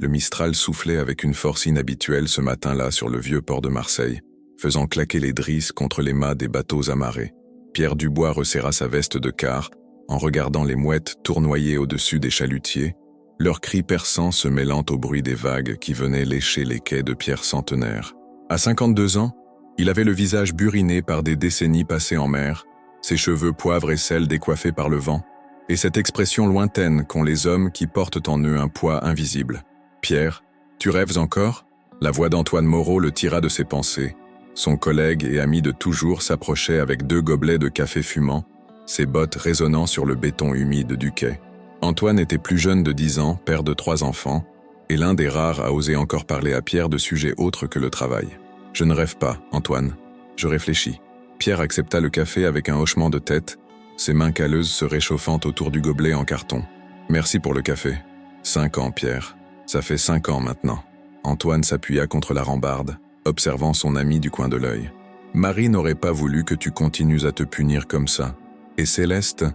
Le Mistral soufflait avec une force inhabituelle ce matin-là sur le vieux port de Marseille, faisant claquer les drisses contre les mâts des bateaux amarrés. Pierre Dubois resserra sa veste de quart, en regardant les mouettes tournoyer au-dessus des chalutiers, leurs cris perçants se mêlant au bruit des vagues qui venaient lécher les quais de pierres centenaires. À 52 ans, il avait le visage buriné par des décennies passées en mer, ses cheveux poivre et sel décoiffés par le vent, et cette expression lointaine qu'ont les hommes qui portent en eux un poids invisible. « Pierre, tu rêves encore ?» La voix d'Antoine Moreau le tira de ses pensées. Son collègue et ami de toujours s'approchait avec 2 gobelets de café fumant, ses bottes résonnant sur le béton humide du quai. Antoine était plus jeune de 10 ans, père de 3 enfants, et l'un des rares à oser encore parler à Pierre de sujets autres que le travail. « Je ne rêve pas, Antoine. Je réfléchis. » Pierre accepta le café avec un hochement de tête, ses mains calleuses se réchauffant autour du gobelet en carton. « Merci pour le café. 5 ans, Pierre. Ça fait 5 ans maintenant. » Antoine s'appuya contre la rambarde, observant son ami du coin de l'œil. « Marie n'aurait pas voulu que tu continues à te punir comme ça. Et Céleste,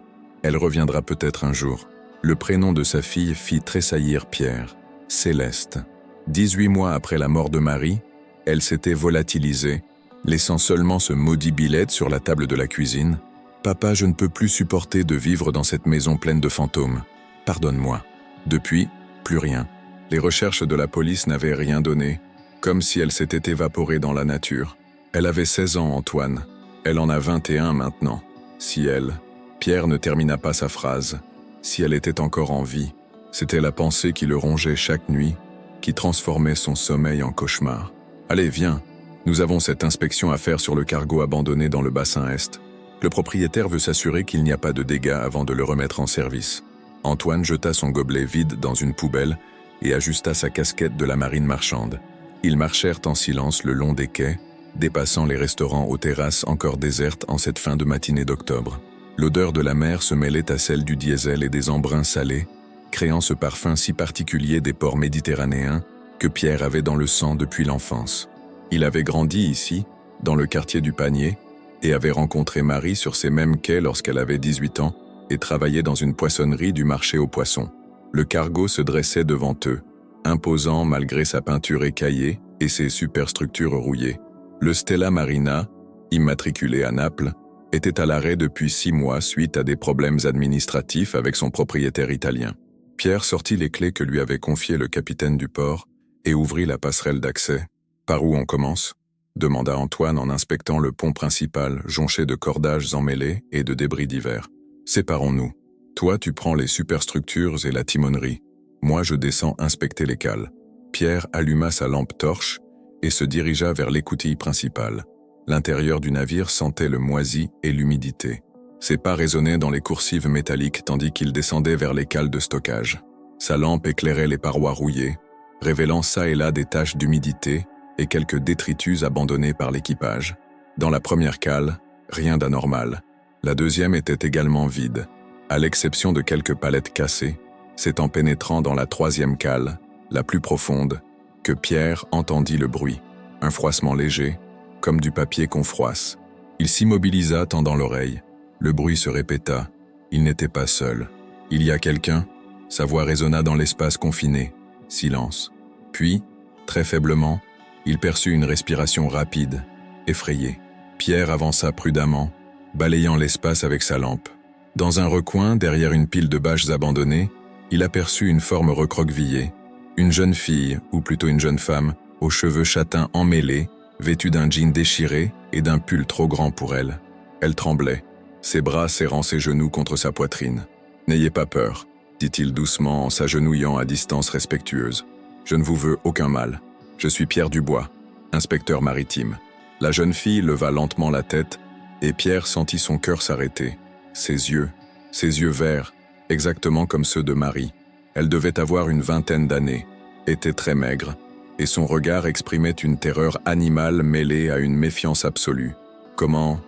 elle reviendra peut-être un jour. » Le prénom de sa fille fit tressaillir Pierre. Céleste. 18 mois après la mort de Marie, elle s'était volatilisée, laissant seulement ce maudit billet sur la table de la cuisine. « Papa, je ne peux plus supporter de vivre dans cette maison pleine de fantômes. Pardonne-moi. » Depuis, plus rien. Les recherches de la police n'avaient rien donné, comme si elle s'était évaporée dans la nature. Elle avait 16 ans, Antoine. Elle en a 21 maintenant. Si elle... Pierre ne termina pas sa phrase. Si elle était encore en vie, c'était la pensée qui le rongeait chaque nuit, qui transformait son sommeil en cauchemar. « Allez, viens. Nous avons cette inspection à faire sur le cargo abandonné dans le bassin Est. Le propriétaire veut s'assurer qu'il n'y a pas de dégâts avant de le remettre en service. » Antoine jeta son gobelet vide dans une poubelle et ajusta sa casquette de la marine marchande. Ils marchèrent en silence le long des quais, dépassant les restaurants aux terrasses encore désertes en cette fin de matinée d'octobre. L'odeur de la mer se mêlait à celle du diesel et des embruns salés, créant ce parfum si particulier des ports méditerranéens que Pierre avait dans le sang depuis l'enfance. Il avait grandi ici, dans le quartier du Panier, et avait rencontré Marie sur ces mêmes quais lorsqu'elle avait 18 ans et travaillait dans une poissonnerie du marché aux poissons. Le cargo se dressait devant eux, imposant malgré sa peinture écaillée et ses superstructures rouillées. Le Stella Marina, immatriculé à Naples, était à l'arrêt depuis 6 mois suite à des problèmes administratifs avec son propriétaire italien. Pierre sortit les clés que lui avait confiées le capitaine du port et ouvrit la passerelle d'accès. « Par où on commence ?» demanda Antoine en inspectant le pont principal jonché de cordages emmêlés et de débris divers. « Séparons-nous. Toi, tu prends les superstructures et la timonerie. Moi, je descends inspecter les cales. » Pierre alluma sa lampe torche et se dirigea vers l'écoutille principale. L'intérieur du navire sentait le moisi et l'humidité. Ses pas résonnaient dans les coursives métalliques tandis qu'il descendait vers les cales de stockage. Sa lampe éclairait les parois rouillées, révélant çà et là des taches d'humidité et quelques détritus abandonnés par l'équipage. Dans la première cale, rien d'anormal. La deuxième était également vide, à l'exception de quelques palettes cassées. C'est en pénétrant dans la troisième cale, la plus profonde, que Pierre entendit le bruit, un froissement léger, comme du papier qu'on froisse. Il s'immobilisa tendant l'oreille. Le bruit se répéta. Il n'était pas seul. « Il y a quelqu'un ?» Sa voix résonna dans l'espace confiné. Silence. Puis, très faiblement, il perçut une respiration rapide, effrayée. Pierre avança prudemment, balayant l'espace avec sa lampe. Dans un recoin, derrière une pile de bâches abandonnées, il aperçut une forme recroquevillée. Une jeune fille, ou plutôt une jeune femme, aux cheveux châtains emmêlés, vêtue d'un jean déchiré et d'un pull trop grand pour elle. Elle tremblait, ses bras serrant ses genoux contre sa poitrine. « N'ayez pas peur, » dit-il doucement en s'agenouillant à distance respectueuse. « Je ne vous veux aucun mal. Je suis Pierre Dubois, inspecteur maritime. » La jeune fille leva lentement la tête et Pierre sentit son cœur s'arrêter. Ses yeux verts, exactement comme ceux de Marie. Elle devait avoir une 20aine d'années, était très maigre, et son regard exprimait une terreur animale mêlée à une méfiance absolue. « Comment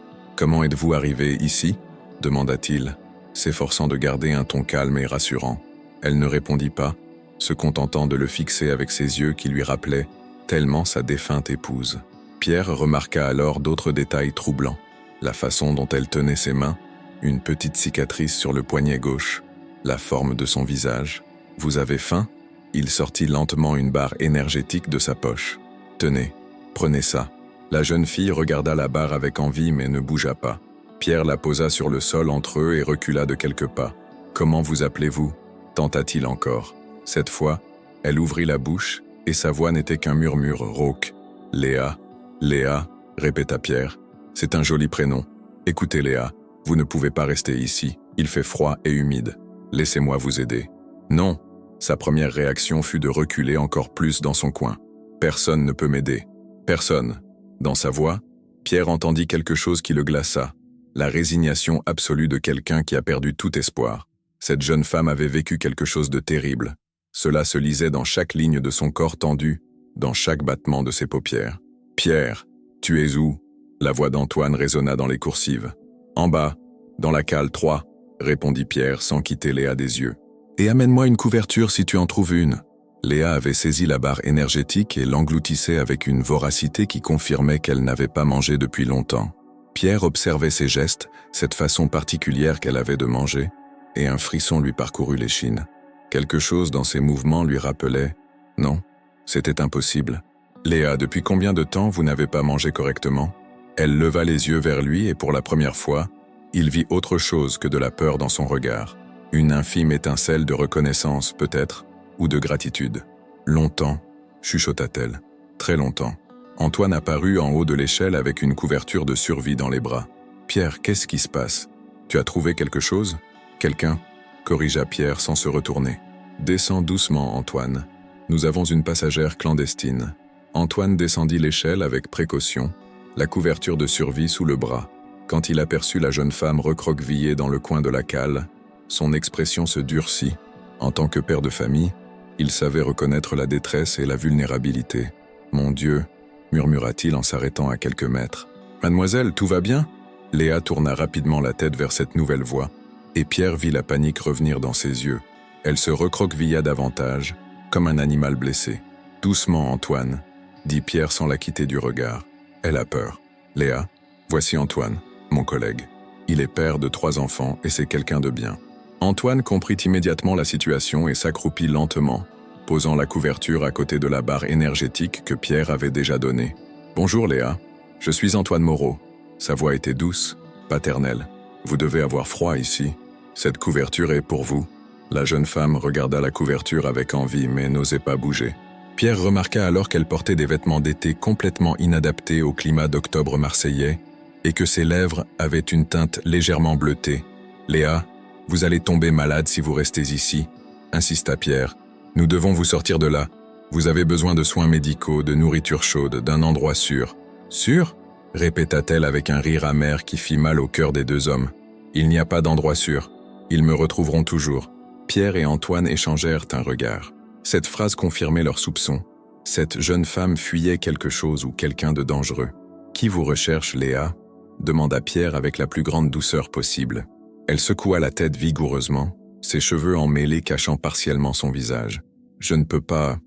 êtes-vous arrivé ici ?» demanda-t-il, s'efforçant de garder un ton calme et rassurant. Elle ne répondit pas, se contentant de le fixer avec ses yeux qui lui rappelaient tellement sa défunte épouse. Pierre remarqua alors d'autres détails troublants. La façon dont elle tenait ses mains, une petite cicatrice sur le poignet gauche, la forme de son visage. « Vous avez faim ?» Il sortit lentement une barre énergétique de sa poche. « Tenez, prenez ça. » La jeune fille regarda la barre avec envie mais ne bougea pas. Pierre la posa sur le sol entre eux et recula de quelques pas. « Comment vous appelez-vous » tenta-t-il encore. Cette fois, elle ouvrit la bouche et sa voix n'était qu'un murmure rauque. « Léa, Léa » répéta Pierre. « C'est un joli prénom. Écoutez Léa, vous ne pouvez pas rester ici. Il fait froid et humide. Laissez-moi vous aider. » Non. Sa première réaction fut de reculer encore plus dans son coin. « Personne ne peut m'aider. Personne. » Dans sa voix, Pierre entendit quelque chose qui le glaça. La résignation absolue de quelqu'un qui a perdu tout espoir. Cette jeune femme avait vécu quelque chose de terrible. Cela se lisait dans chaque ligne de son corps tendu, dans chaque battement de ses paupières. « Pierre, tu es où ?» La voix d'Antoine résonna dans les coursives. « En bas, dans la cale 3, » répondit Pierre sans quitter Léa des yeux. « Et amène-moi une couverture si tu en trouves une. » Léa avait saisi la barre énergétique et l'engloutissait avec une voracité qui confirmait qu'elle n'avait pas mangé depuis longtemps. Pierre observait ses gestes, cette façon particulière qu'elle avait de manger, et un frisson lui parcourut l'échine. Quelque chose dans ses mouvements lui rappelait « Non, c'était impossible. »« Léa, depuis combien de temps vous n'avez pas mangé correctement ?» Elle leva les yeux vers lui et pour la première fois, il vit autre chose que de la peur dans son regard. Une infime étincelle de reconnaissance, peut-être, ou de gratitude. « Longtemps » chuchota-t-elle. « Très longtemps. » Antoine apparut en haut de l'échelle avec une couverture de survie dans les bras. « Pierre, qu'est-ce qui se passe? Tu as trouvé quelque chose? Quelqu'un » corrigea Pierre sans se retourner. « Descends doucement, Antoine. Nous avons une passagère clandestine. » Antoine descendit l'échelle avec précaution, la couverture de survie sous le bras. Quand il aperçut la jeune femme recroquevillée dans le coin de la cale, son expression se durcit. En tant que père de famille, il savait reconnaître la détresse et la vulnérabilité. « Mon Dieu !» murmura-t-il en s'arrêtant à quelques mètres. « Mademoiselle, tout va bien ?» Léa tourna rapidement la tête vers cette nouvelle voix, et Pierre vit la panique revenir dans ses yeux. Elle se recroquevilla davantage, comme un animal blessé. « Doucement, Antoine !» dit Pierre sans la quitter du regard. Elle a peur. « Léa, voici Antoine, mon collègue. Il est père de 3 enfants et c'est quelqu'un de bien. » Antoine comprit immédiatement la situation et s'accroupit lentement, posant la couverture à côté de la barre énergétique que Pierre avait déjà donnée. « Bonjour Léa, je suis Antoine Moreau. » Sa voix était douce, paternelle. « Vous devez avoir froid ici. Cette couverture est pour vous. » La jeune femme regarda la couverture avec envie mais n'osait pas bouger. Pierre remarqua alors qu'elle portait des vêtements d'été complètement inadaptés au climat d'octobre marseillais et que ses lèvres avaient une teinte légèrement bleutée. « Léa, vous allez tomber malade si vous restez ici, » insista Pierre. « Nous devons vous sortir de là. Vous avez besoin de soins médicaux, de nourriture chaude, d'un endroit sûr. »« Sûr ?» répéta-t-elle avec un rire amer qui fit mal au cœur des 2 hommes. « Il n'y a pas d'endroit sûr. Ils me retrouveront toujours. » Pierre et Antoine échangèrent un regard. Cette phrase confirmait leurs soupçons. Cette jeune femme fuyait quelque chose ou quelqu'un de dangereux. « Qui vous recherche, Léa ?» demanda Pierre avec la plus grande douceur possible. Elle secoua la tête vigoureusement, ses cheveux emmêlés cachant partiellement son visage. « Je ne peux pas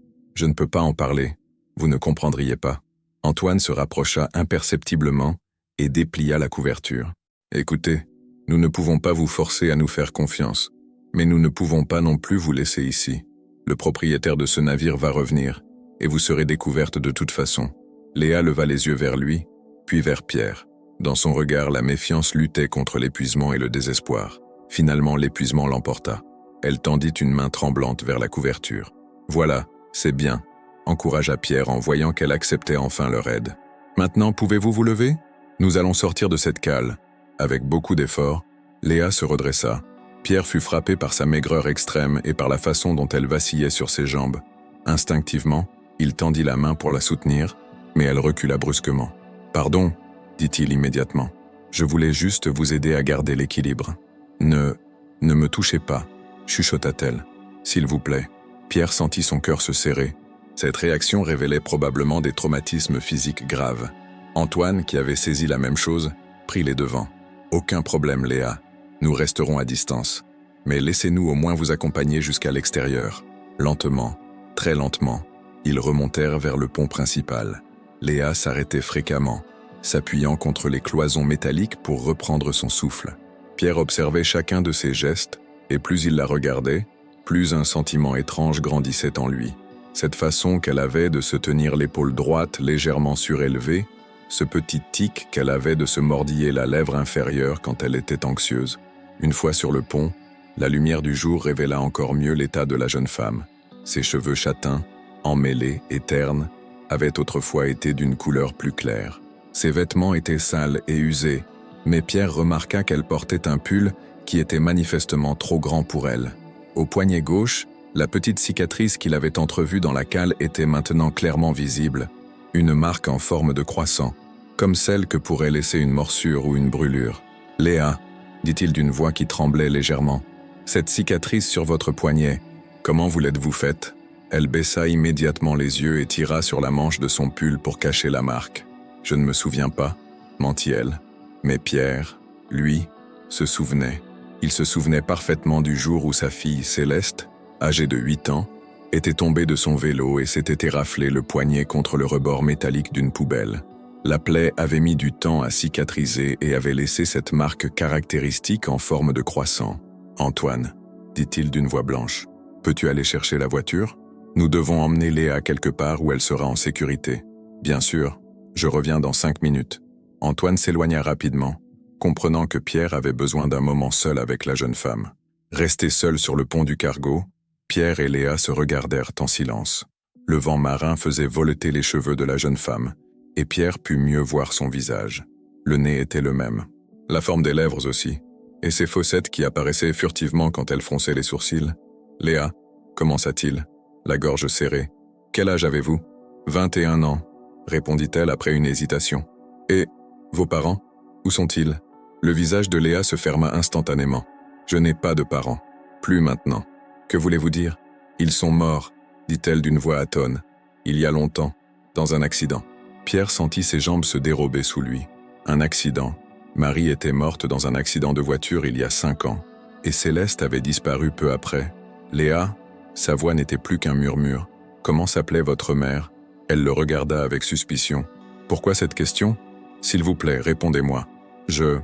en parler. Vous ne comprendriez pas. » Antoine se rapprocha imperceptiblement et déplia la couverture. « Écoutez, nous ne pouvons pas vous forcer à nous faire confiance, mais nous ne pouvons pas non plus vous laisser ici. Le propriétaire de ce navire va revenir, et vous serez découverte de toute façon. » Léa leva les yeux vers lui, puis vers Pierre. Dans son regard, la méfiance luttait contre l'épuisement et le désespoir. Finalement, l'épuisement l'emporta. Elle tendit une main tremblante vers la couverture. « Voilà, c'est bien », encouragea Pierre en voyant qu'elle acceptait enfin leur aide. « Maintenant, pouvez-vous vous lever ? Nous allons sortir de cette cale. » Avec beaucoup d'efforts, Léa se redressa. Pierre fut frappé par sa maigreur extrême et par la façon dont elle vacillait sur ses jambes. Instinctivement, il tendit la main pour la soutenir, mais elle recula brusquement. « Pardon », dit-il immédiatement. « Je voulais juste vous aider à garder l'équilibre. »« Ne me touchez pas », chuchota-t-elle. « S'il vous plaît. » Pierre sentit son cœur se serrer. Cette réaction révélait probablement des traumatismes physiques graves. Antoine, qui avait saisi la même chose, prit les devants. « Aucun problème, Léa. Nous resterons à distance. Mais laissez-nous au moins vous accompagner jusqu'à l'extérieur. » Lentement, très lentement, ils remontèrent vers le pont principal. Léa s'arrêtait fréquemment, s'appuyant contre les cloisons métalliques pour reprendre son souffle. Pierre observait chacun de ses gestes, et plus il la regardait, Plus un sentiment étrange grandissait en lui. Cette façon qu'elle avait de se tenir l'épaule droite légèrement surélevée, ce petit tic qu'elle avait de se mordiller la lèvre inférieure quand elle était anxieuse. Une fois sur le pont, la lumière du jour révéla encore mieux l'état de la jeune femme. Ses cheveux châtains, emmêlés et ternes, avaient autrefois été d'une couleur plus claire. Ses vêtements étaient sales et usés, mais Pierre remarqua qu'elle portait un pull qui était manifestement trop grand pour elle. Au poignet gauche, la petite cicatrice qu'il avait entrevue dans la cale était maintenant clairement visible, une marque en forme de croissant, comme celle que pourrait laisser une morsure ou une brûlure. « Léa », dit-il d'une voix qui tremblait légèrement, « cette cicatrice sur votre poignet, comment vous l'êtes-vous faite ?» Elle baissa immédiatement les yeux et tira sur la manche de son pull pour cacher la marque. « Je ne me souviens pas », mentit-elle. Mais Pierre, lui, se souvenait. Il se souvenait parfaitement du jour où sa fille Céleste, âgée de 8 ans, était tombée de son vélo et s'était éraflé le poignet contre le rebord métallique d'une poubelle. La plaie avait mis du temps à cicatriser et avait laissé cette marque caractéristique en forme de croissant. « Antoine, dit-il d'une voix blanche, peux-tu aller chercher la voiture ? Nous devons emmener Léa quelque part où elle sera en sécurité. Bien sûr, je reviens dans 5 minutes. » Antoine s'éloigna rapidement, comprenant que Pierre avait besoin d'un moment seul avec la jeune femme. Restés seuls sur le pont du cargo, Pierre et Léa se regardèrent en silence. Le vent marin faisait voleter les cheveux de la jeune femme, et Pierre put mieux voir son visage. Le nez était le même, la forme des lèvres aussi, et ses fossettes qui apparaissaient furtivement quand elle fronçait les sourcils. « Léa, commença-t-il, la gorge serrée. « Quel âge avez-vous »« 21 ans, répondit-elle après une hésitation. « Et vos parents, où sont-ils » Le visage de Léa se ferma instantanément. « Je n'ai pas de parents. Plus maintenant. Que voulez-vous dire ?»« Ils sont morts, dit-elle d'une voix atone. Il y a longtemps, dans un accident. » Pierre sentit ses jambes se dérober sous lui. Un accident. Marie était morte dans un accident de voiture il y a 5 ans. Et Céleste avait disparu peu après. Léa, sa voix n'était plus qu'un murmure. « Comment s'appelait votre mère ?» Elle le regarda avec suspicion. « Pourquoi cette question ? S'il vous plaît, répondez-moi. Je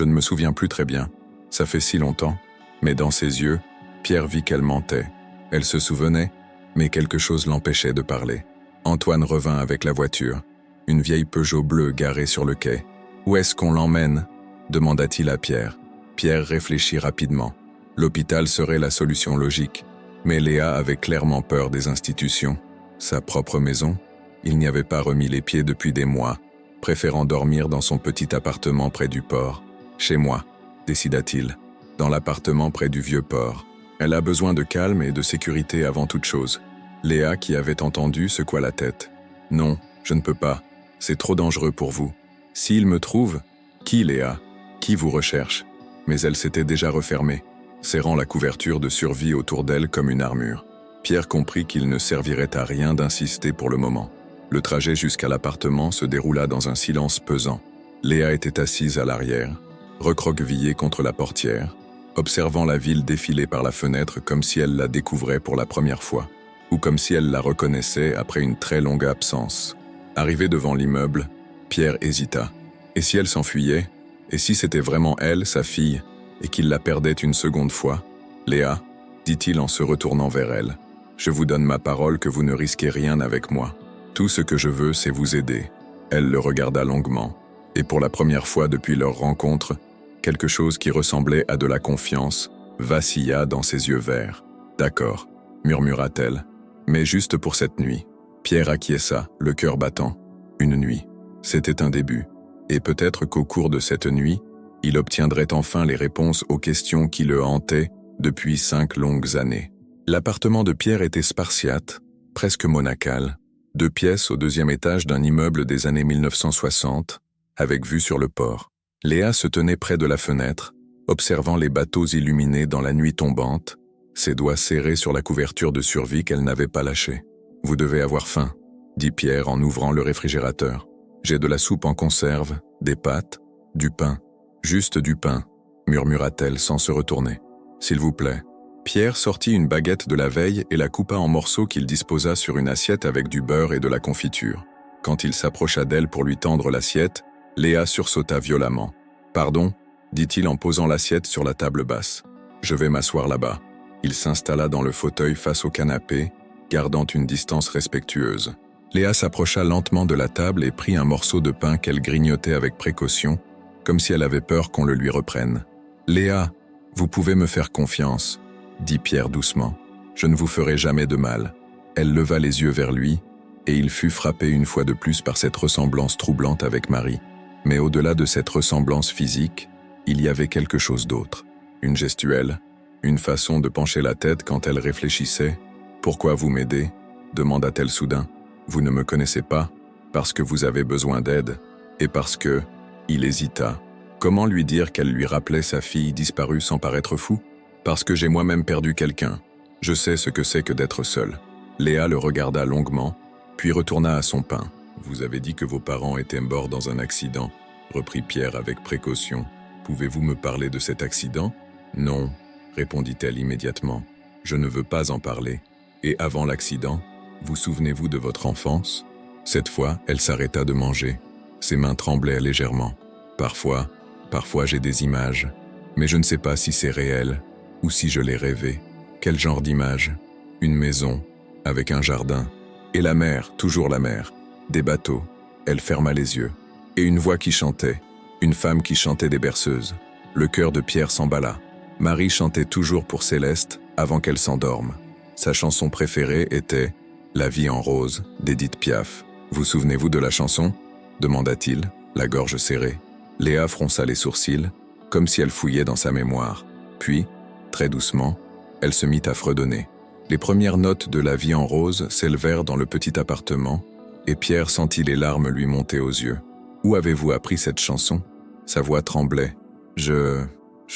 ne me souviens plus très bien. Ça fait si longtemps. » Mais dans ses yeux, Pierre vit qu'elle mentait. Elle se souvenait, mais quelque chose l'empêchait de parler. Antoine revint avec la voiture. Une vieille Peugeot bleue garée sur le quai. « Où est-ce qu'on l'emmène » demanda-t-il à Pierre. Pierre réfléchit rapidement. L'hôpital serait la solution logique. Mais Léa avait clairement peur des institutions. Sa propre maison, il n'y avait pas remis les pieds depuis des mois, préférant dormir dans son petit appartement près du port. « Chez moi », décida-t-il, « dans l'appartement près du vieux port. Elle a besoin de calme et de sécurité avant toute chose. » Léa, qui avait entendu, secoua la tête. « Non, je ne peux pas. C'est trop dangereux pour vous. S'il me trouve, qui, Léa ? Qui vous recherche ?» Mais elle s'était déjà refermée, serrant la couverture de survie autour d'elle comme une armure. Pierre comprit qu'il ne servirait à rien d'insister pour le moment. Le trajet jusqu'à l'appartement se déroula dans un silence pesant. Léa était assise à l'arrière, recroquevillée contre la portière, observant la ville défiler par la fenêtre comme si elle la découvrait pour la première fois, ou comme si elle la reconnaissait après une très longue absence. Arrivé devant l'immeuble, Pierre hésita. Et si elle s'enfuyait ? Et si c'était vraiment elle, sa fille, et qu'il la perdait une seconde fois ? « Léa, dit-il en se retournant vers elle, je vous donne ma parole que vous ne risquez rien avec moi. Tout ce que je veux, c'est vous aider. » Elle le regarda longuement, et pour la première fois depuis leur rencontre, quelque chose qui ressemblait à de la confiance vacilla dans ses yeux verts. « D'accord, » murmura-t-elle, « mais juste pour cette nuit. » Pierre acquiesça, le cœur battant. Une nuit. C'était un début. Et peut-être qu'au cours de cette nuit, il obtiendrait enfin les réponses aux questions qui le hantaient depuis 5 longues années. L'appartement de Pierre était spartiate, presque monacal, 2 pièces au 2e étage d'un immeuble des années 1960, avec vue sur le port. Léa se tenait près de la fenêtre, observant les bateaux illuminés dans la nuit tombante, ses doigts serrés sur la couverture de survie qu'elle n'avait pas lâchée. « Vous devez avoir faim », dit Pierre en ouvrant le réfrigérateur. « J'ai de la soupe en conserve, des pâtes, du pain. Juste du pain », murmura-t-elle sans se retourner. « S'il vous plaît. » Pierre sortit une baguette de la veille et la coupa en morceaux qu'il disposa sur une assiette avec du beurre et de la confiture. Quand il s'approcha d'elle pour lui tendre l'assiette, Léa sursauta violemment. « Pardon » dit-il en posant l'assiette sur la table basse. « Je vais m'asseoir là-bas. » Il s'installa dans le fauteuil face au canapé, gardant une distance respectueuse. Léa s'approcha lentement de la table et prit un morceau de pain qu'elle grignotait avec précaution, comme si elle avait peur qu'on le lui reprenne. « Léa, vous pouvez me faire confiance, » dit Pierre doucement. « Je ne vous ferai jamais de mal. » Elle leva les yeux vers lui, et il fut frappé une fois de plus par cette ressemblance troublante avec Marie. Mais au-delà de cette ressemblance physique, il y avait quelque chose d'autre. Une gestuelle, une façon de pencher la tête quand elle réfléchissait. « Pourquoi vous m'aidez » demanda-t-elle soudain. « Vous ne me connaissez pas, parce que vous avez besoin d'aide, et parce que… » Il hésita. Comment lui dire qu'elle lui rappelait sa fille disparue sans paraître fou ? « Parce que j'ai moi-même perdu quelqu'un. Je sais ce que c'est que d'être seule. » Léa le regarda longuement, puis retourna à son pain. « Vous avez dit que vos parents étaient morts dans un accident, » reprit Pierre avec précaution. « Pouvez-vous me parler de cet accident ?»« Non, » répondit-elle immédiatement. « Je ne veux pas en parler. Et avant l'accident, vous souvenez-vous de votre enfance ?» Cette fois, elle s'arrêta de manger. Ses mains tremblaient légèrement. « Parfois j'ai des images, mais je ne sais pas si c'est réel ou si je l'ai rêvé. Quel genre d'image ? Une maison, avec un jardin, et la mer, toujours la mer, des bateaux. » Elle ferma les yeux. Et une voix qui chantait, une femme qui chantait des berceuses. Le cœur de Pierre s'emballa. Marie chantait toujours pour Céleste avant qu'elle s'endorme. Sa chanson préférée était « La vie en rose » d'Édith Piaf. « Vous souvenez-vous de la chanson ?» demanda-t-il, la gorge serrée. Léa fronça les sourcils, comme si elle fouillait dans sa mémoire. Puis, très doucement, elle se mit à fredonner. Les premières notes de La vie en rose s'élevèrent dans le petit appartement, et Pierre sentit les larmes lui monter aux yeux. « Où avez-vous appris cette chanson ?» Sa voix tremblait. « Je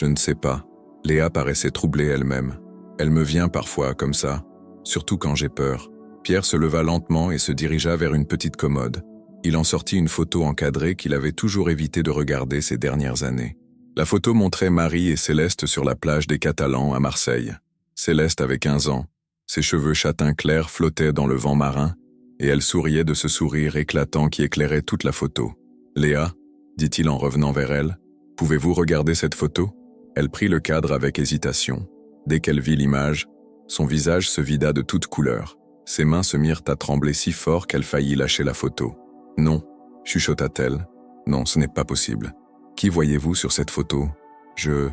ne sais pas. » Léa paraissait troublée elle-même. « Elle me vient parfois comme ça, surtout quand j'ai peur. » Pierre se leva lentement et se dirigea vers une petite commode. Il en sortit une photo encadrée qu'il avait toujours évité de regarder ces dernières années. La photo montrait Marie et Céleste sur la plage des Catalans à Marseille. Céleste avait 15 ans. Ses cheveux châtain clair flottaient dans le vent marin, et elle souriait de ce sourire éclatant qui éclairait toute la photo. « Léa, » dit-il en revenant vers elle, « pouvez-vous regarder cette photo ?» Elle prit le cadre avec hésitation. Dès qu'elle vit l'image, son visage se vida de toutes couleurs. Ses mains se mirent à trembler si fort qu'elle faillit lâcher la photo. « Non » chuchota-t-elle. « Non, ce n'est pas possible. Qui voyez-vous sur cette photo ? Je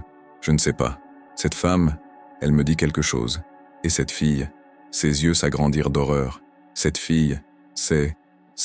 ne sais pas. Cette femme, elle me dit quelque chose. Et cette fille, ses yeux s'agrandirent d'horreur. Cette fille, c'est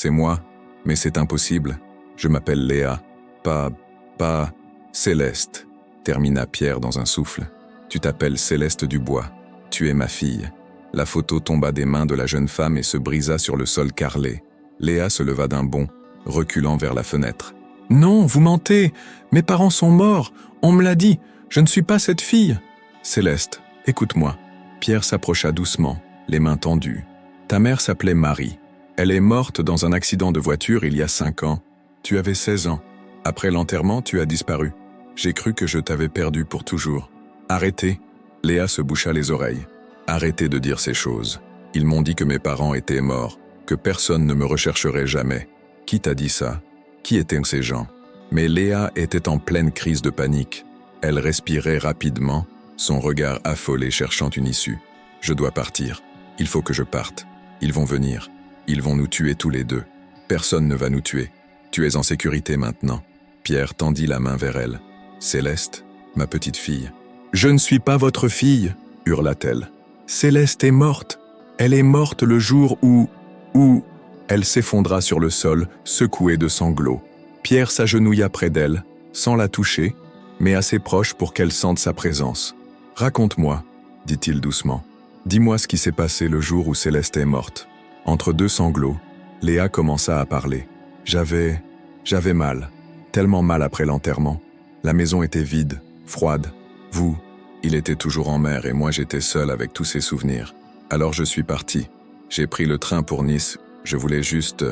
moi, mais c'est impossible. Je m'appelle Léa, pas Céleste, » termina Pierre dans un souffle. « Tu t'appelles Céleste Dubois. Tu es ma fille. » La photo tomba des mains de la jeune femme et se brisa sur le sol carrelé. Léa se leva d'un bond, reculant vers la fenêtre. « Non, vous mentez. Mes parents sont morts. On me l'a dit. Je ne suis pas cette fille. »« Céleste, écoute-moi. » Pierre s'approcha doucement, les mains tendues. « Ta mère s'appelait Marie. Elle est morte dans un accident de voiture il y a 5 ans. Tu avais 16 ans. Après l'enterrement, tu as disparu. J'ai cru que je t'avais perdu pour toujours. Arrêtez. » Léa se boucha les oreilles. « Arrêtez de dire ces choses. Ils m'ont dit que mes parents étaient morts, que personne ne me rechercherait jamais. Qui t'a dit ça ? Qui étaient ces gens ?» Mais Léa était en pleine crise de panique. Elle respirait rapidement, son regard affolé cherchant une issue. « Je dois partir. Il faut que je parte. Ils vont venir. Ils vont nous tuer tous les deux. Personne ne va nous tuer. Tu es en sécurité maintenant. » Pierre tendit la main vers elle. « Céleste, ma petite fille. »« Je ne suis pas votre fille !» hurla-t-elle. « Céleste est morte. Elle est morte le jour où… » Elle s'effondra sur le sol, secouée de sanglots. Pierre s'agenouilla près d'elle, sans la toucher, mais assez proche pour qu'elle sente sa présence. « Raconte-moi, » dit-il doucement. « Dis-moi ce qui s'est passé le jour où Céleste est morte. » Entre deux sanglots, Léa commença à parler. « J'avais mal, tellement mal après l'enterrement. La maison était vide, froide. Vous, il était toujours en mer et moi j'étais seule avec tous ces souvenirs. Alors je suis parti. J'ai pris le train pour Nice, je voulais juste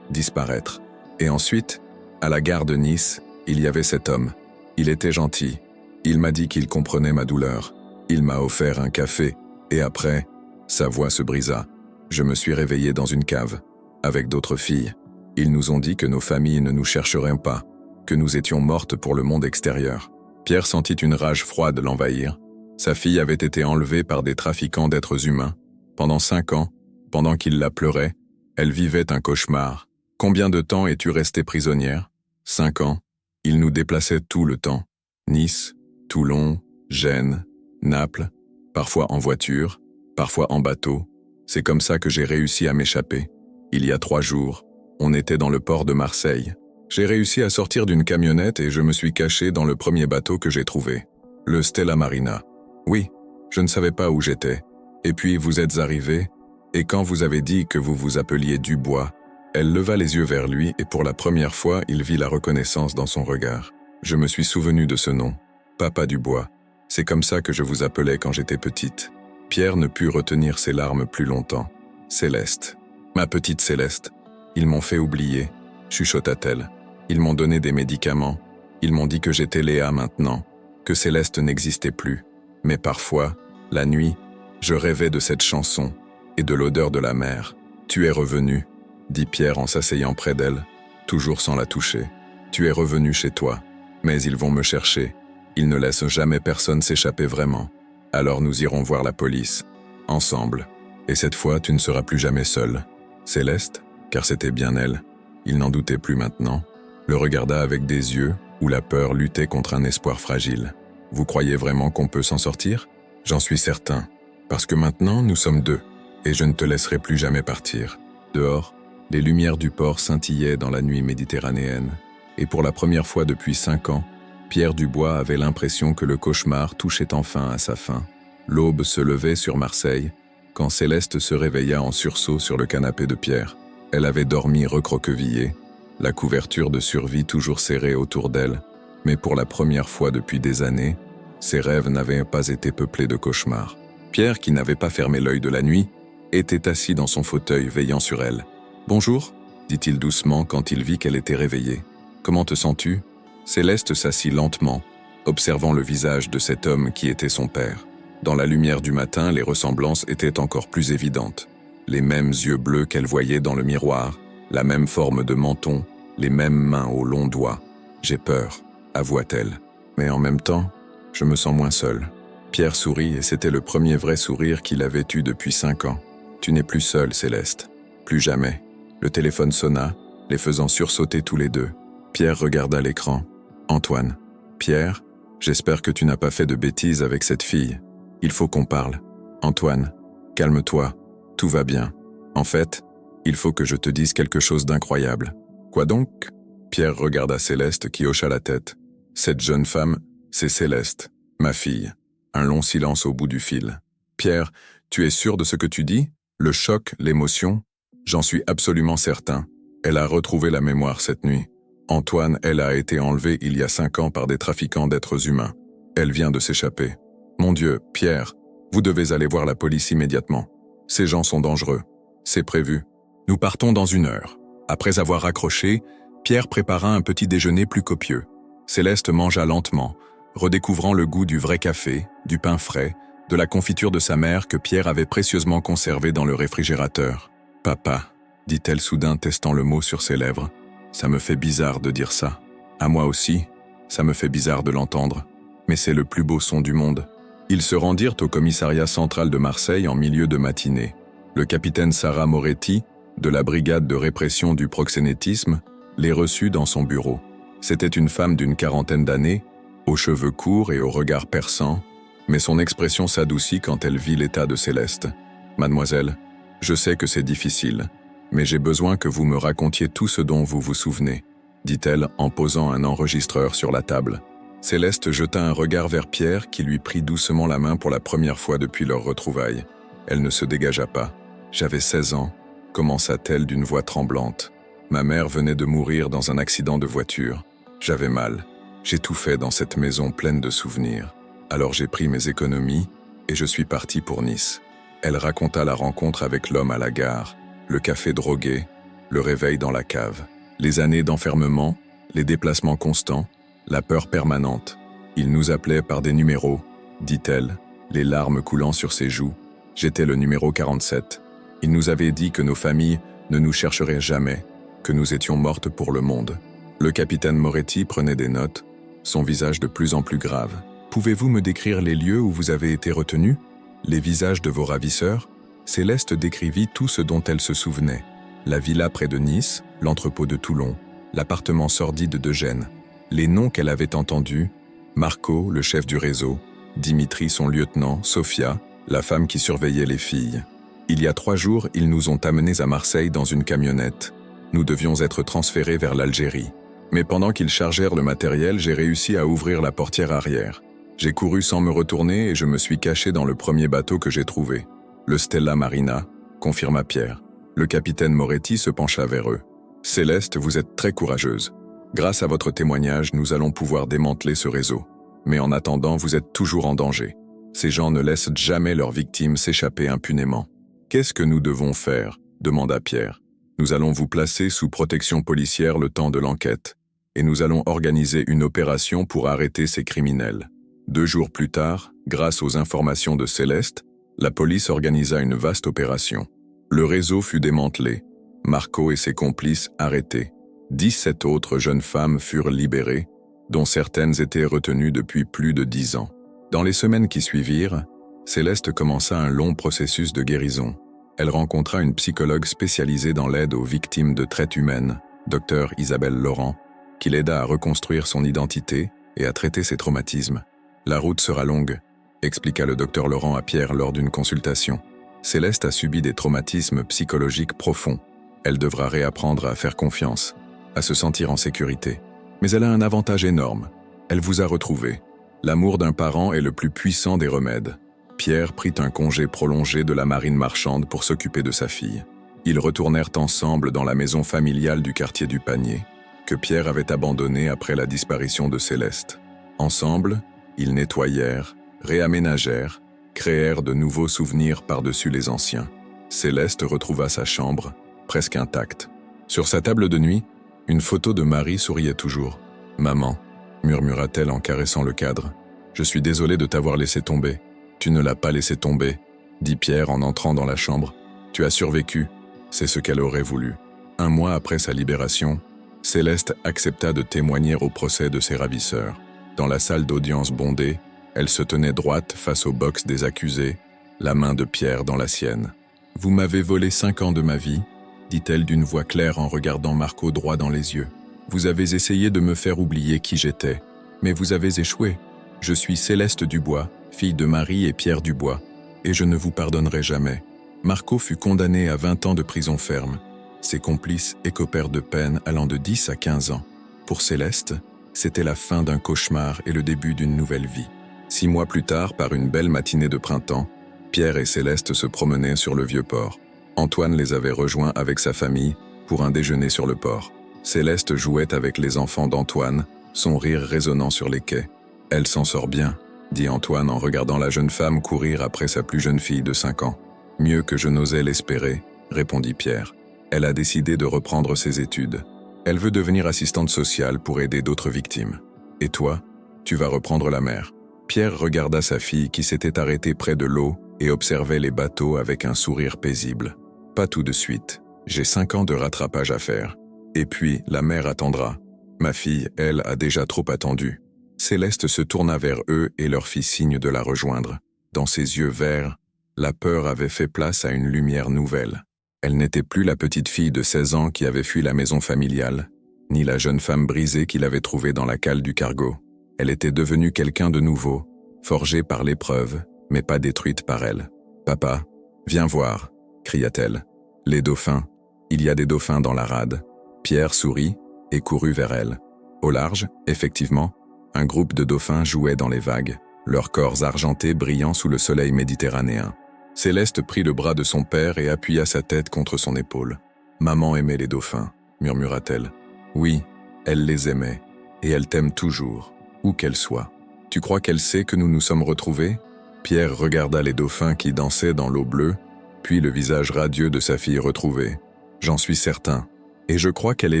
disparaître. Et ensuite, à la gare de Nice, il y avait cet homme. Il était gentil. Il m'a dit qu'il comprenait ma douleur. Il m'a offert un café. Et après, sa voix se brisa. Je me suis réveillé dans une cave, avec d'autres filles. Ils nous ont dit que nos familles ne nous chercheraient pas, que nous étions mortes pour le monde extérieur. Pierre sentit une rage froide l'envahir. Sa fille avait été enlevée par des trafiquants d'êtres humains. Pendant 5 ans, pendant qu'il la pleurait, elle vivait un cauchemar. Combien de temps es-tu restée prisonnière? 5 ans. Il nous déplaçait tout le temps. Nice, Toulon, Gênes, Naples, parfois en voiture, parfois en bateau. C'est comme ça que j'ai réussi à m'échapper. Il y a 3 jours, on était dans le port de Marseille. J'ai réussi à sortir d'une camionnette et je me suis caché dans le premier bateau que j'ai trouvé. Le Stella Marina. Oui, je ne savais pas où j'étais. Et puis vous êtes arrivé, et quand vous avez dit que vous vous appeliez Dubois, elle leva les yeux vers lui et pour la première fois, il vit la reconnaissance dans son regard. Je me suis souvenu de ce nom, Papa Dubois. C'est comme ça que je vous appelais quand j'étais petite. Pierre ne put retenir ses larmes plus longtemps. Céleste. Ma petite Céleste. Ils m'ont fait oublier, chuchota-t-elle. Ils m'ont donné des médicaments. Ils m'ont dit que j'étais Léa maintenant, que Céleste n'existait plus. Mais parfois, la nuit, je rêvais de cette chanson et de l'odeur de la mer. Tu es revenu, dit Pierre en s'asseyant près d'elle, toujours sans la toucher. Tu es revenu chez toi, mais ils vont me chercher. Ils ne laissent jamais personne s'échapper vraiment. Alors nous irons voir la police, ensemble. Et cette fois, tu ne seras plus jamais seule. Céleste, car c'était bien elle, il n'en doutait plus maintenant, le regarda avec des yeux où la peur luttait contre un espoir fragile. Vous croyez vraiment qu'on peut s'en sortir? J'en suis certain, parce que maintenant nous sommes 2, et je ne te laisserai plus jamais partir. Dehors, les lumières du port scintillaient dans la nuit méditerranéenne, et pour la première fois depuis 5 ans, Pierre Dubois avait l'impression que le cauchemar touchait enfin à sa fin. L'aube se levait sur Marseille, quand Céleste se réveilla en sursaut sur le canapé de Pierre. Elle avait dormi recroquevillée, la couverture de survie toujours serrée autour d'elle, mais pour la première fois depuis des années, ses rêves n'avaient pas été peuplés de cauchemars. Pierre, qui n'avait pas fermé l'œil de la nuit, était assis dans son fauteuil veillant sur elle. « Bonjour », dit-il doucement quand il vit qu'elle était réveillée. « Comment te sens-tu » Céleste s'assit lentement, observant le visage de cet homme qui était son père. Dans la lumière du matin, les ressemblances étaient encore plus évidentes. Les mêmes yeux bleus qu'elle voyait dans le miroir, la même forme de menton, les mêmes mains aux longs doigts. « J'ai peur », avoua-t-elle. « Mais en même temps, je me sens moins seule. » Pierre sourit et c'était le premier vrai sourire qu'il avait eu depuis 5 ans. « Tu n'es plus seule, Céleste. Plus jamais. » Le téléphone sonna, les faisant sursauter tous les deux. Pierre regarda l'écran. « Antoine. »« Pierre, j'espère que tu n'as pas fait de bêtises avec cette fille. Il faut qu'on parle. Antoine, calme-toi. Tout va bien. En fait, il faut que je te dise quelque chose d'incroyable. » « Quoi donc ?» Pierre regarda Céleste qui hocha la tête. « Cette jeune femme, c'est Céleste, ma fille. » Un long silence au bout du fil. « Pierre, tu es sûr de ce que tu dis? Le choc, l'émotion? » « J'en suis absolument certain. Elle a retrouvé la mémoire cette nuit. Antoine, elle a été enlevée il y a 5 ans par des trafiquants d'êtres humains. Elle vient de s'échapper. Mon Dieu, Pierre, vous devez aller voir la police immédiatement. Ces gens sont dangereux. C'est prévu. Nous partons dans 1 heure. » Après avoir raccroché, Pierre prépara un petit déjeuner plus copieux. Céleste mangea lentement, redécouvrant le goût du vrai café, du pain frais, de la confiture de sa mère que Pierre avait précieusement conservée dans le réfrigérateur. « Papa », dit-elle soudain testant le mot sur ses lèvres, « ça me fait bizarre de dire ça. À moi aussi, ça me fait bizarre de l'entendre. Mais c'est le plus beau son du monde. » Ils se rendirent au commissariat central de Marseille en milieu de matinée. Le capitaine Sarah Moretti, de la brigade de répression du proxénétisme, les reçut dans son bureau. C'était une femme d'une 40aine d'années, aux cheveux courts et au regard perçant, mais son expression s'adoucit quand elle vit l'état de Céleste. « Mademoiselle, je sais que c'est difficile, mais j'ai besoin que vous me racontiez tout ce dont vous vous souvenez, » dit-elle en posant un enregistreur sur la table. Céleste jeta un regard vers Pierre qui lui prit doucement la main pour la première fois depuis leur retrouvaille. Elle ne se dégagea pas. « J'avais 16 ans, » commença-t-elle d'une voix tremblante. « Ma mère venait de mourir dans un accident de voiture. J'avais mal. J'étouffais dans cette maison pleine de souvenirs. Alors j'ai pris mes économies et je suis parti pour Nice. » Elle raconta la rencontre avec l'homme à la gare, le café drogué, le réveil dans la cave, les années d'enfermement, les déplacements constants, la peur permanente. Il nous appelait par des numéros, dit-elle, les larmes coulant sur ses joues. J'étais le numéro 47. Il nous avait dit que nos familles ne nous chercheraient jamais, que nous étions mortes pour le monde. Le capitaine Moretti prenait des notes, son visage de plus en plus grave. « Pouvez-vous me décrire les lieux où vous avez été retenu? Les visages de vos ravisseurs? Céleste décrivit tout ce dont elle se souvenait. La villa près de Nice, l'entrepôt de Toulon, l'appartement sordide de Gênes. Les noms qu'elle avait entendus: Marco, le chef du réseau, Dimitri, son lieutenant, Sofia, la femme qui surveillait les filles. Il y a 3 jours, ils nous ont amenés à Marseille dans une camionnette. Nous devions être transférés vers l'Algérie. Mais pendant qu'ils chargèrent le matériel, j'ai réussi à ouvrir la portière arrière. J'ai couru sans me retourner et je me suis caché dans le premier bateau que j'ai trouvé. Le Stella Marina, confirma Pierre. Le capitaine Moretti se pencha vers eux. Céleste, vous êtes très courageuse. Grâce à votre témoignage, nous allons pouvoir démanteler ce réseau. Mais en attendant, vous êtes toujours en danger. Ces gens ne laissent jamais leurs victimes s'échapper impunément. Qu'est-ce que nous devons faire? Demanda Pierre. Nous allons vous placer sous protection policière le temps de l'enquête. Et nous allons organiser une opération pour arrêter ces criminels. 2 jours plus tard, grâce aux informations de Céleste, la police organisa une vaste opération. Le réseau fut démantelé, Marco et ses complices arrêtés. 17 autres jeunes femmes furent libérées, dont certaines étaient retenues depuis plus de 10 ans. Dans les semaines qui suivirent, Céleste commença un long processus de guérison. Elle rencontra une psychologue spécialisée dans l'aide aux victimes de traite humaine, Dr Isabelle Laurent, qui l'aida à reconstruire son identité et à traiter ses traumatismes. La route sera longue, expliqua le Dr Laurent à Pierre lors d'une consultation. Céleste a subi des traumatismes psychologiques profonds. Elle devra réapprendre à faire confiance, à se sentir en sécurité. Mais elle a un avantage énorme. Elle vous a retrouvé. L'amour d'un parent est le plus puissant des remèdes. Pierre prit un congé prolongé de la marine marchande pour s'occuper de sa fille. Ils retournèrent ensemble dans la maison familiale du quartier du Panier, que Pierre avait abandonnée après la disparition de Céleste. Ensemble, ils nettoyèrent, réaménagèrent, créèrent de nouveaux souvenirs par-dessus les anciens. Céleste retrouva sa chambre, presque intacte. Sur sa table de nuit, une photo de Marie souriait toujours. « Maman », murmura-t-elle en caressant le cadre, « je suis désolée de t'avoir laissé tomber. » « Tu ne l'as pas laissé tomber, » dit Pierre en entrant dans la chambre. « Tu as survécu. » C'est ce qu'elle aurait voulu. 1 mois après sa libération, Céleste accepta de témoigner au procès de ses ravisseurs. Dans la salle d'audience bondée, elle se tenait droite face au box des accusés, la main de Pierre dans la sienne. « Vous m'avez volé 5 ans de ma vie, » dit-elle d'une voix claire en regardant Marco droit dans les yeux. « Vous avez essayé de me faire oublier qui j'étais, mais vous avez échoué. Je suis Céleste Dubois, fille de Marie et Pierre Dubois, et je ne vous pardonnerai jamais. » Marco fut condamné à 20 ans de prison ferme. Ses complices écopèrent de peines allant de 10 à 15 ans. Pour Céleste, c'était la fin d'un cauchemar et le début d'une nouvelle vie. 6 mois plus tard, par une belle matinée de printemps, Pierre et Céleste se promenaient sur le Vieux-Port. Antoine les avait rejoints avec sa famille pour un déjeuner sur le port. Céleste jouait avec les enfants d'Antoine, son rire résonnant sur les quais. « Elle s'en sort bien », dit Antoine en regardant la jeune femme courir après sa plus jeune fille de 5 ans. « Mieux que je n'osais l'espérer », répondit Pierre. Elle a décidé de reprendre ses études. Elle veut devenir assistante sociale pour aider d'autres victimes. Et toi, tu vas reprendre la mer. Pierre regarda sa fille qui s'était arrêtée près de l'eau et observait les bateaux avec un sourire paisible. « Pas tout de suite. J'ai 5 ans de rattrapage à faire. Et puis, la mer attendra. Ma fille, elle, a déjà trop attendu. » Céleste se tourna vers eux et leur fit signe de la rejoindre. Dans ses yeux verts, la peur avait fait place à une lumière nouvelle. Elle n'était plus la petite fille de 16 ans qui avait fui la maison familiale, ni la jeune femme brisée qu'il avait trouvée dans la cale du cargo. Elle était devenue quelqu'un de nouveau, forgée par l'épreuve, mais pas détruite par elle. « Papa, viens voir », cria-t-elle. « Les dauphins. Il y a des dauphins dans la rade. » Pierre sourit et courut vers elle. Au large, effectivement, un groupe de dauphins jouait dans les vagues, leurs corps argentés brillant sous le soleil méditerranéen. Céleste prit le bras de son père et appuya sa tête contre son épaule. « Maman aimait les dauphins », murmura-t-elle. « Oui, elle les aimait, et elle t'aime toujours, où qu'elle soit. Tu crois qu'elle sait que nous nous sommes retrouvés ?» Pierre regarda les dauphins qui dansaient dans l'eau bleue, puis le visage radieux de sa fille retrouvée. « J'en suis certain, et je crois qu'elle est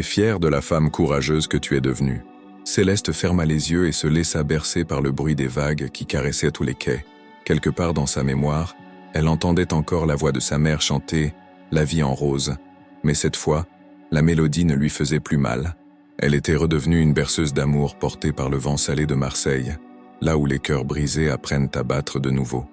fière de la femme courageuse que tu es devenue. » Céleste ferma les yeux et se laissa bercer par le bruit des vagues qui caressaient tous les quais. Quelque part dans sa mémoire, elle entendait encore la voix de sa mère chanter « La vie en rose », mais cette fois, la mélodie ne lui faisait plus mal. Elle était redevenue une berceuse d'amour portée par le vent salé de Marseille, là où les cœurs brisés apprennent à battre de nouveau.